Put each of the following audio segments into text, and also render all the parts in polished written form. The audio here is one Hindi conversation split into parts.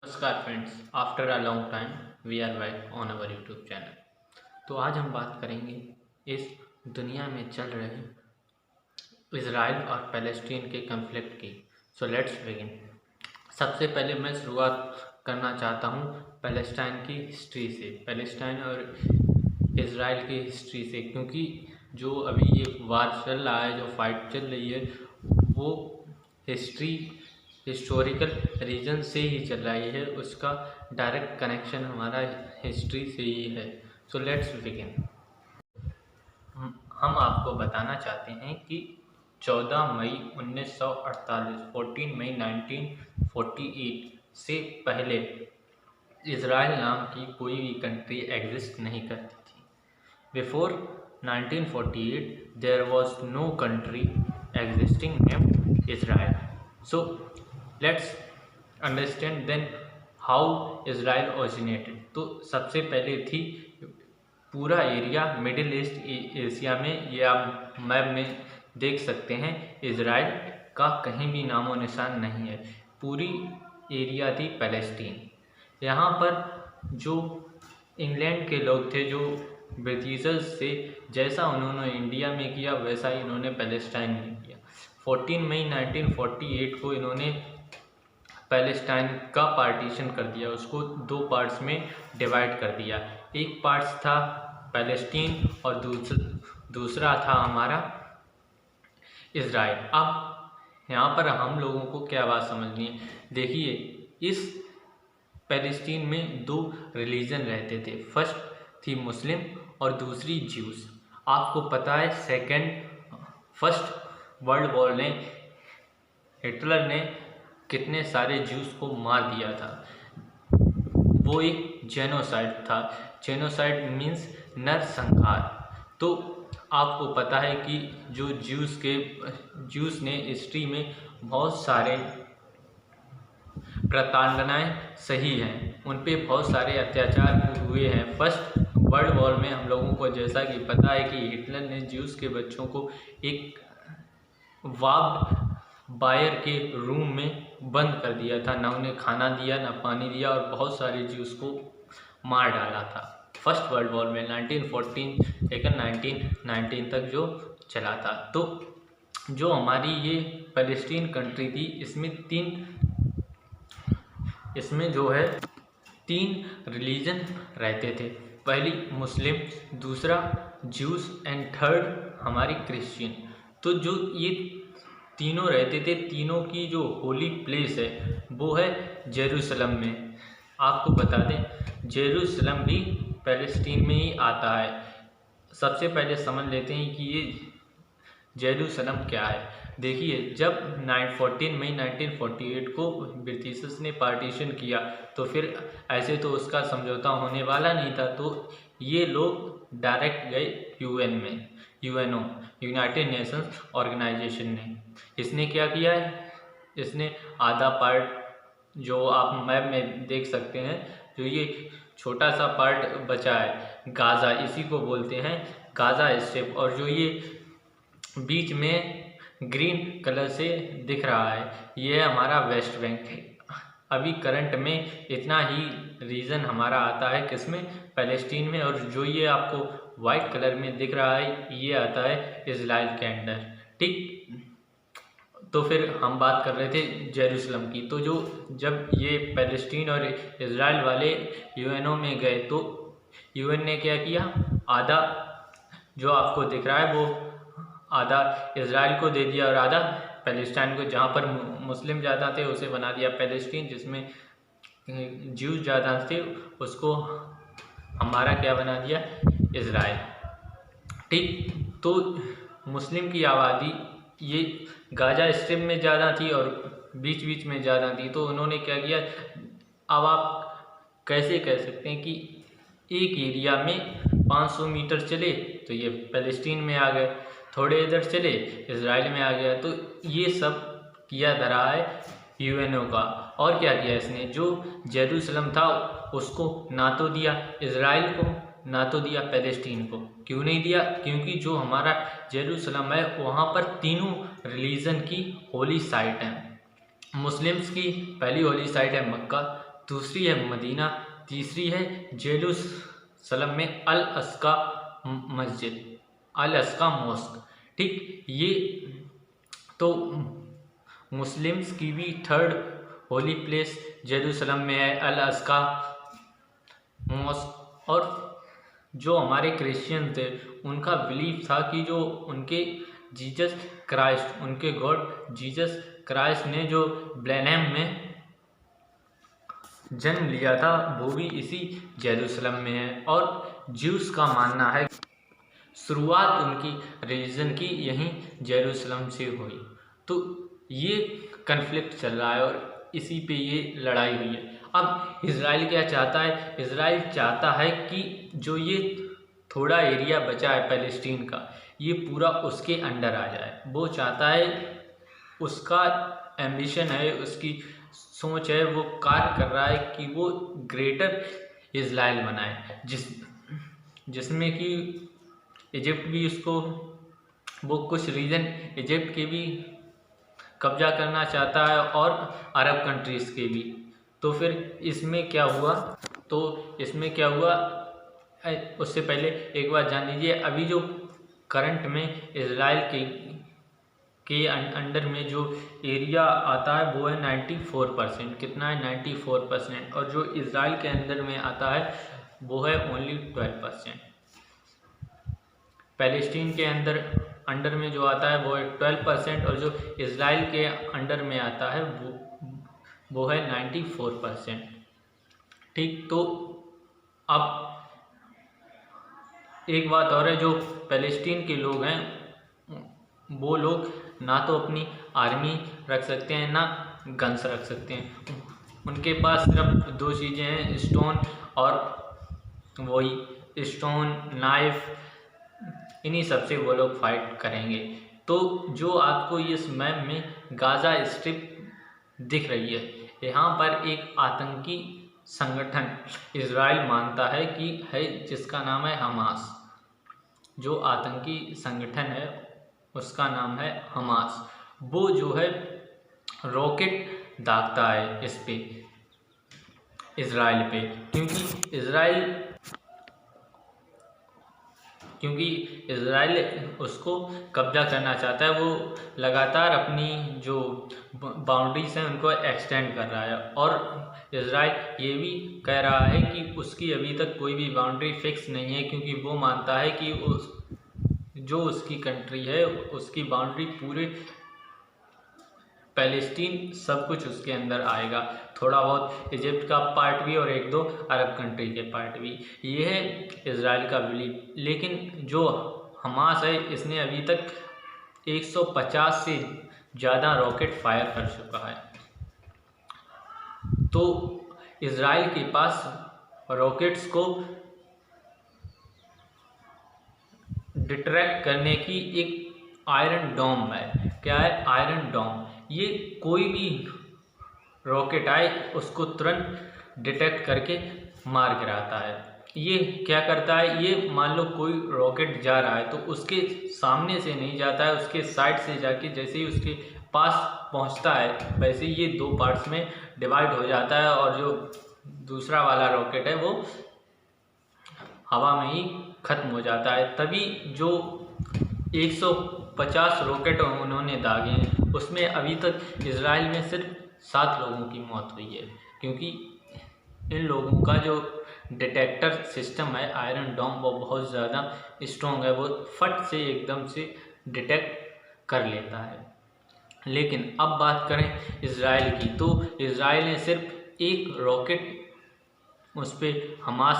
नमस्कार friends, after a long time we are back on our YouTube channel. तो आज हम बात करेंगे इस दुनिया में चल रहे इजराइल और पैलेस्टीन के कन्फ्लिक्ट की। So let's begin. सबसे पहले मैं शुरुआत करना चाहता हूँ पैलेस्टाइन की हिस्ट्री से, पैलेस्टाइन और इजराइल की हिस्ट्री से, क्योंकि जो अभी ये वार चल रहा है, जो फाइट चल रही है, वो हिस्टोरिकल रीजन से ही चल रही है। उसका डायरेक्ट कनेक्शन हमारा हिस्ट्री से ही है। So let's begin. हम आपको बताना चाहते हैं कि 14 मई 1948, 14 मई 1948 से पहले इजराइल नाम की कोई भी कंट्री एग्जिस्ट नहीं करती थी। Before 1948 there was no country existing named Israel. So let's understand then how Israel originated. तो सबसे पहले थी पूरा एरिया मिडिल ईस्ट एशिया में, ये आप मैप में देख सकते हैं। इजराइल का कहीं भी नामो निशान नहीं है। पूरी एरिया थी पैलेस्टीन। यहाँ पर जो इंग्लैंड के लोग थे, जो ब्रिटिशर्स से, जैसा उन्होंने इंडिया में किया वैसा ही इन्होंने पैलेस्टाइन में किया। 14 मई 1948 को इन्होंने पैलेस्टाइन का पार्टीशन कर दिया, उसको दो पार्ट्स में डिवाइड कर दिया। एक पार्ट्स था पैलेस्टीन और दूसरा था हमारा इजराइल। अब यहाँ पर हम लोगों को क्या बात समझनी है, देखिए, इस पैलेस्टीन में दो रिलीजन रहते थे। फर्स्ट थी मुस्लिम और दूसरी ज्यूस। आपको पता है फर्स्ट वर्ल्ड वॉर ने, हिटलर ने कितने सारे ज्यूस को मार दिया था। वो एक जेनोसाइड था। जेनोसाइड मीन्स नरसंहार। तो आपको पता है कि जो ज्यूस ने हिस्ट्री में बहुत सारे प्रताड़नाएं सही हैं, उन पे बहुत सारे अत्याचार हुए हैं। फर्स्ट वर्ल्ड वॉर में हम लोगों को जैसा कि पता है कि हिटलर ने ज्यूस के बच्चों को एक वार्ड बायर के रूम में बंद कर दिया था। ना उन्हें खाना दिया, ना पानी दिया, और बहुत सारे ज्यूस को मार डाला था। फर्स्ट वर्ल्ड वॉर में 1914 लेकर 1919 तक जो चला था। तो जो हमारी ये पैलेस्टीन कंट्री थी, इसमें जो है तीन रिलीजन रहते थे। पहली मुस्लिम, दूसरा ज्यूस एंड थर्ड हमारी क्रिश्चियन। तो जो ये तीनों रहते थे, तीनों की जो होली प्लेस है वो है जेरूसलम में। आपको बता दें जेरूसलम भी पैलेस्टीन में ही आता है। सबसे पहले समझ लेते हैं कि ये जेरूसलम क्या है। देखिए, जब 14 मई 1948 को ब्रिटिशर्स ने पार्टीशन किया, तो फिर ऐसे तो उसका समझौता होने वाला नहीं था। तो ये लोग डायरेक्ट गए यूएन में, यूएनओ, यूनाइटेड नेशंस ऑर्गेनाइजेशन ने। इसने क्या किया है, इसने आधा पार्ट, जो आप मैप में देख सकते हैं, जो ये छोटा सा पार्ट बचा है गाज़ा, इसी को बोलते हैं गाज़ा स्ट्रिप। और जो ये बीच में ग्रीन कलर से दिख रहा है, ये हमारा वेस्ट बैंक है। अभी करंट में इतना ही रीजन हमारा आता है किसमें, पैलेस्टीन में। और जो ये आपको वाइट कलर में दिख रहा है, ये आता है इजराइल के अंडर। ठीक, तो फिर हम बात कर रहे थे जेरूसलम की। तो जब ये पैलेस्टीन और इजराइल वाले यूएनओ में गए, तो यूएन ने क्या किया, आधा जो आपको दिख रहा है वो आधा इजराइल को दे दिया और आधा पैलेस्टाइन को। जहाँ पर मुस्लिम ज़्यादा थे उसे बना दिया पैलेस्टीन, जिसमें ज्यूज ज़्यादा थे उसको हमारा क्या बना दिया, इजराइल। ठीक, तो मुस्लिम की आबादी ये गाजा स्ट्रिप में ज़्यादा थी और बीच बीच में ज़्यादा थी। तो उन्होंने क्या किया, अब आप कैसे कह सकते हैं कि एक एरिया में 500 मीटर चले तो ये पैलेस्टीन में आ गए, थोड़े इधर चले इजराइल में आ गया। तो ये सब किया धरा है यूएनओ का। और क्या किया इसने, जो जेरूसलम था उसको ना तो दिया इजराइल को, ना तो दिया पैलेस्टीन को। क्यों नहीं दिया, क्योंकि जो हमारा जेरूसलम है वहाँ पर तीनों रिलीजन की होली साइट है। मुस्लिम्स की पहली होली साइट है मक्का, दूसरी है मदीना, तीसरी है जेरूसलम में अल अस्का मस्जिद, अल अस्का मॉस्क। ठीक, ये तो मुस्लिम्स की भी थर्ड होली प्लेस जेरूसलम में है, अल अस्का मॉस्क। और जो हमारे क्रिश्चियन थे उनका बिलीफ था कि जो उनके जीसस क्राइस्ट, उनके गॉड जीसस क्राइस्ट ने जो ब्लेनहेम में जन्म लिया था वो भी इसी जेरूसलम में है। और ज्यूस का मानना है शुरुआत उनकी रिलीजन की यहीं जेरूसलम से हुई। तो ये कन्फ्लिक्ट चल रहा है और इसी पे ये लड़ाई हुई है। अब इजराइल क्या चाहता है? इजराइल चाहता है कि जो ये थोड़ा एरिया बचा है पैलेस्टीन का, ये पूरा उसके अंडर आ जाए। वो चाहता है, उसका एम्बिशन है, उसकी सोच है, वो कार्य कर रहा है कि वो ग्रेटर इजराइल बनाए, जिसमें कि इजिप्ट भी उसको, वो कुछ रीजन इजिप्ट के भी कब्जा करना चाहता है और अरब कंट्रीज़ के भी। तो फिर इसमें क्या हुआ, उससे पहले एक बात जान लीजिए, अभी जो करंट में इजराइल के अंडर में जो एरिया आता है वो है 94%। कितना है? 94%। और जो इजराइल के अंदर में आता है वो है ओनली 12%। पैलेस्टीन के अंडर में जो आता है वो है 12%, और जो इजराइल के अंडर में आता है वो है 94%। ठीक, तो अब एक बात और है, जो पैलेस्टीन के लोग हैं वो लोग ना तो अपनी आर्मी रख सकते हैं ना गन्स रख सकते हैं। उनके पास सिर्फ दो चीज़ें हैं, स्टोन और वही स्टोन, नाइफ, इन्हीं सबसे वो लोग फाइट करेंगे। तो जो आपको इस मैप में गाज़ा स्ट्रिप दिख रही है, यहाँ पर एक आतंकी संगठन इजराइल मानता है कि है, जिसका नाम है हमास। जो आतंकी संगठन है उसका नाम है हमास। वो जो है रॉकेट दागता है इस पे, इजराइल पे, क्योंकि इजराइल उसको कब्जा करना चाहता है। वो लगातार अपनी जो बाउंड्रीज हैं उनको एक्सटेंड कर रहा है, और इजराइल ये भी कह रहा है कि उसकी अभी तक कोई भी बाउंड्री फिक्स नहीं है, क्योंकि वो मानता है कि जो उसकी कंट्री है उसकी बाउंड्री पूरे पैलेस्टीन सब कुछ उसके अंदर आएगा, थोड़ा बहुत इजिप्ट का पार्ट भी और एक दो अरब कंट्री के पार्ट भी। ये है इजराइल का बिलीफ। लेकिन जो हमास है इसने अभी तक 150 से ज़्यादा रॉकेट फायर कर चुका है। तो इजराइल के पास रॉकेट्स को डिट्रैक्ट करने की एक आयरन डोम है। क्या है? आयरन डोम। ये कोई भी रॉकेट आए उसको तुरंत डिटेक्ट करके मार गिराता है। ये क्या करता है, ये मान लो कोई रॉकेट जा रहा है तो उसके सामने से नहीं जाता है, उसके साइड से जाके जैसे ही उसके पास पहुंचता है वैसे ही ये दो पार्ट्स में डिवाइड हो जाता है, और जो दूसरा वाला रॉकेट है वो हवा में ही ख़त्म हो जाता है। तभी जो 150 रॉकेट उन्होंने दागे हैं उसमें अभी तक इजराइल में सिर्फ 7 लोगों की मौत हुई है, क्योंकि इन लोगों का जो डिटेक्टर सिस्टम है आयरन डोम वो बहुत ज़्यादा स्ट्रॉन्ग है, वो फट से एकदम से डिटेक्ट कर लेता है। लेकिन अब बात करें इजराइल की, तो इजराइल ने सिर्फ एक रॉकेट उस पर हमास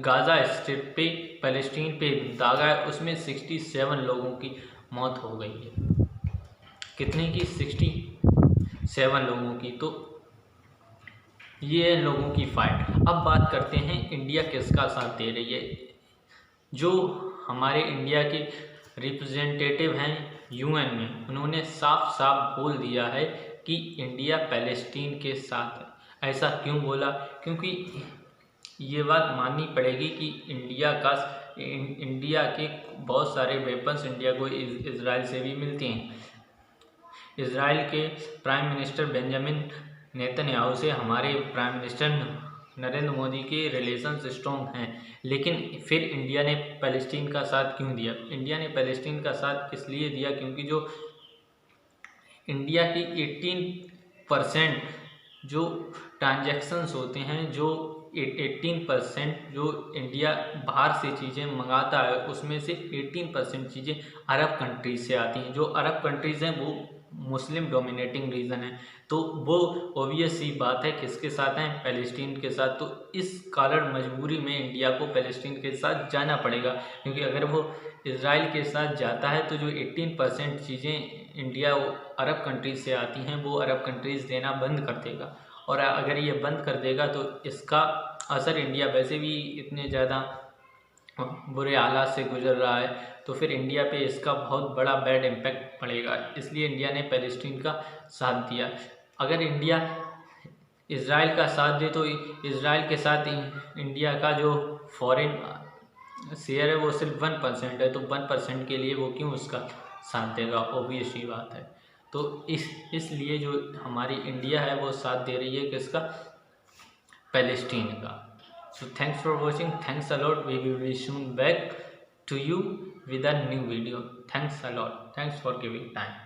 गाज़ा स्ट्रिप पे पैलेस्टीन पे दागा है, उसमें 67 लोगों की मौत हो गई है। कितने की? 67 लोगों की। तो ये है लोगों की फाइट। अब बात करते हैं इंडिया किसका साथ दे रही है। जो हमारे इंडिया के रिप्रेजेंटेटिव हैं यूएन में, उन्होंने साफ साफ बोल दिया है कि इंडिया पैलेस्टीन के साथ है। ऐसा क्यों बोला? क्योंकि ये बात माननी पड़ेगी कि इंडिया के बहुत सारे वेपन्स इंडिया को इजराइल से भी मिलते हैं। इजराइल के प्राइम मिनिस्टर बेंजामिन नेतन्याहू से हमारे प्राइम मिनिस्टर नरेंद्र मोदी के रिलेशंस स्ट्रॉन्ग हैं, लेकिन फिर इंडिया ने पैलेस्टीन का साथ क्यों दिया? इंडिया ने पैलेस्टीन का साथ इसलिए दिया क्योंकि जो इंडिया की 18% जो ट्रांजैक्शंस होते हैं, जो 18% जो इंडिया बाहर से चीज़ें मंगाता है, उसमें से 18% चीज़ें अरब कंट्रीज से आती हैं। जो अरब कंट्रीज़ हैं वो मुस्लिम डोमिनेटिंग रीजन है, तो वो ऑब्वियस सी बात है किसके साथ हैं? पैलेस्टीन के साथ। तो इस कारण मजबूरी में इंडिया को पैलेस्टीन के साथ जाना पड़ेगा, क्योंकि अगर वो इसराइल के साथ जाता है तो जो 18% चीज़ें इंडिया अरब कंट्रीज से आती हैं वो अरब कंट्रीज देना बंद कर देगा, और अगर ये बंद कर देगा तो इसका असर इंडिया वैसे भी इतने ज़्यादा बुरे हालात से गुजर रहा है, तो फिर इंडिया पे इसका बहुत बड़ा बैड इम्पैक्ट पड़ेगा। इसलिए इंडिया ने पैलेस्टीन का साथ दिया। अगर इंडिया इसराइल का साथ दे तो इसराइल के साथ इंडिया का जो फॉरेन शेयर है वो सिर्फ 1% है, तो 1% के लिए वो क्यों उसका साथ देगा? ऑब्वियस ही बात है। तो इसलिए जो हमारी इंडिया है वो साथ दे रही है किसका? पैलेस्टीन का। So thanks for watching. Thanks a lot. We will be soon back to you with a new video. Thanks a lot. Thanks for giving time.